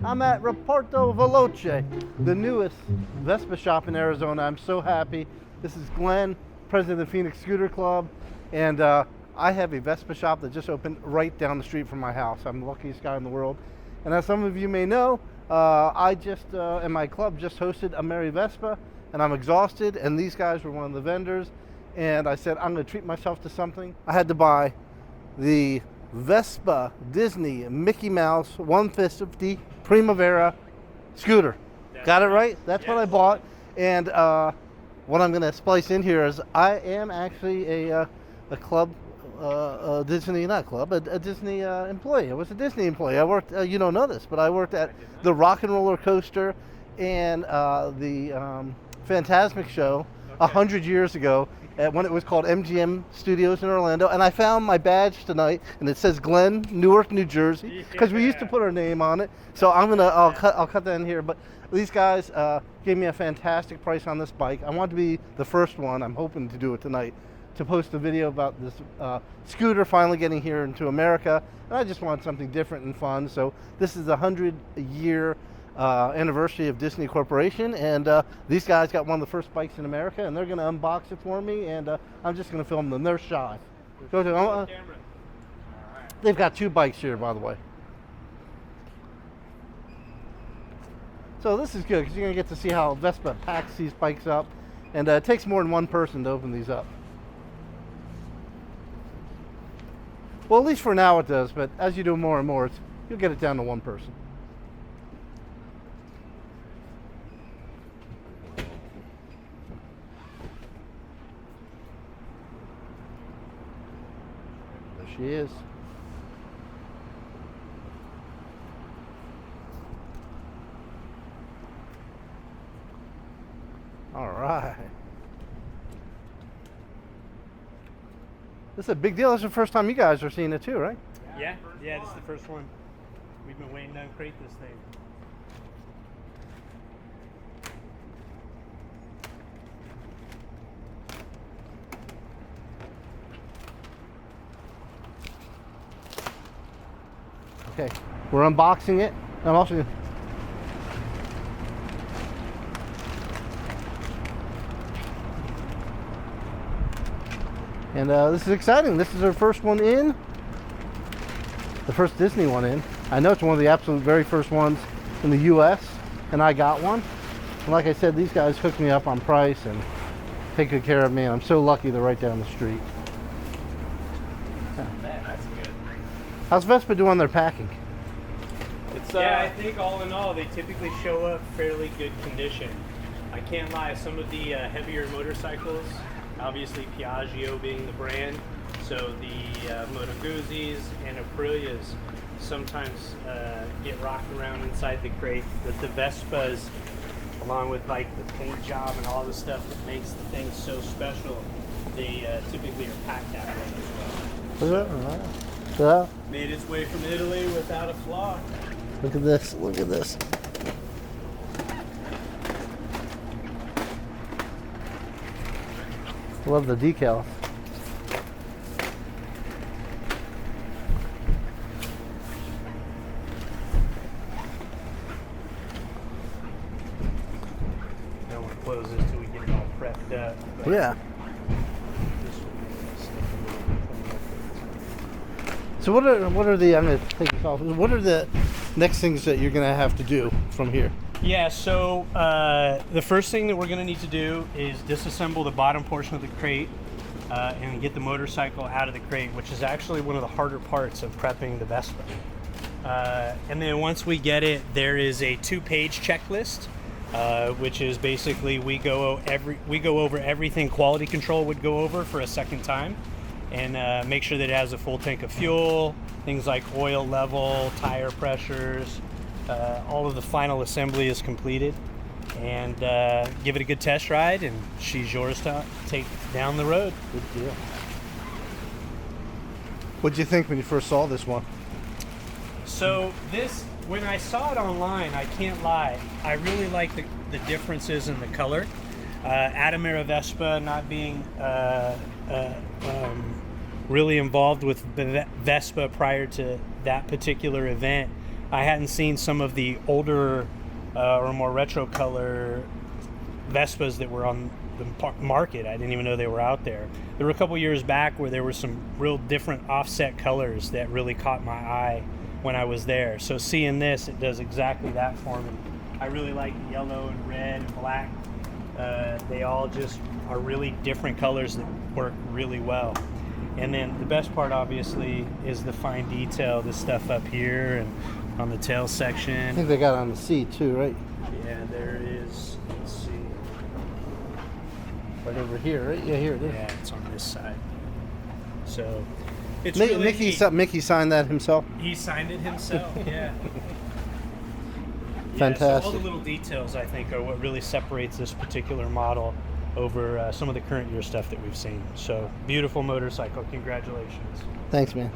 I'm at Reparto Veloce, the newest Vespa shop in Arizona. I'm so happy. This is Glen, president of the Phoenix Scooter Club, and I have a Vespa shop that just opened right down the street from my house. I'm the luckiest guy in the world. And as some of you may know, I just, and my club just hosted a Merry Vespa, and I'm exhausted, and these guys were one of the vendors, and I said, I'm gonna treat myself to something. I had to buy the Vespa Disney Mickey Mouse 150 Primavera scooter. Got it right? That's what I bought. And what I'm going to splice in here is I am actually a club, Disney, not club, a Disney employee. I was a Disney employee. I worked, you don't know this, but I worked at the Rock and Roller Coaster and the Fantasmic Show 100 years ago when it was called MGM Studios in Orlando. And I found my badge tonight, and it says Glen, Newark, New Jersey, because we used to put our name on it. So I'll cut that in here. But these guys gave me a fantastic price on this bike. I want to be the first one, I'm hoping to do it tonight, to post a video about this scooter finally getting here into America. And I just want something different and fun. So this is the 100-year anniversary of Disney Corporation, and these guys got one of the first bikes in America, and they're going to unbox it for me, and I'm just going to film them. They're shy. Go to They've got two bikes here, by the way. So this is good because you're going to get to see how Vespa packs these bikes up, and it takes more than one person to open these up. Well, at least for now it does, but as you do more and more, you'll get it down to one person. There she is. All right. This is a big deal. This is the first time you guys are seeing it too, right? Yeah, this is the first one. We've been waiting to uncrate this thing. Okay, we're unboxing it. I'm also and this is exciting. This is our first one in, the first Disney one in. I know it's one of the absolute very first ones in the U.S., and I got one. And like I said, these guys hooked me up on price and take good care of me. And I'm so lucky they're right down the street. Man, that's good. How's Vespa doing their packing? Yeah, I think all in all, they typically show up fairly good condition. I can't lie, some of the heavier motorcycles, obviously Piaggio being the brand, so the Moto Guzzi's and Aprilias sometimes get rocked around inside the crate. But the Vespas, along with like the paint job and all the stuff that makes the thing so special, they typically are packed that way as well. So, made its way from Italy without a flaw. look at this. Look at this. Love the decals. Don't want to close this till we get it all prepped up. Yeah. So what are the, I'm going to take this off. What are the next things that you're going to have to do from here? Yeah, so the first thing that we're going to need to do is disassemble the bottom portion of the crate and get the motorcycle out of the crate, which is actually one of the harder parts of prepping the Vespa. And then once we get it, there is a 2-page checklist, which is basically we go over everything quality control would go over for a second time, and make sure that it has a full tank of fuel, things like oil level, tire pressures. All of the final assembly is completed, and give it a good test ride, and she's yours to take down the road. Good deal. What'd you think when you first saw this one? So this, when I saw it online, I can't lie, I really like the differences in the color. Atamera Vespa not being really involved with Vespa prior to that particular event, I hadn't seen some of the older or more retro color Vespas that were on the market. I didn't even know they were out there. There were a couple years back where there were some real different offset colors that really caught my eye when I was there. So seeing this, it does exactly that for me. I really like the yellow and red and black. They all just are really different colors that work really well. And then the best part, obviously, is the fine detail, the stuff up here and on the tail I section. think they got it on the seat too, right? Yeah, there is. Let's see. Right over here, right? Yeah, here it is. Yeah, it's on this side. So it's really Mickey, neat. Mickey signed that himself. He signed it himself. Yeah. Fantastic. Yeah, so all the little details, I think, are what really separates this particular model over some of the current year stuff that we've seen. So beautiful motorcycle. Congratulations. Thanks, man.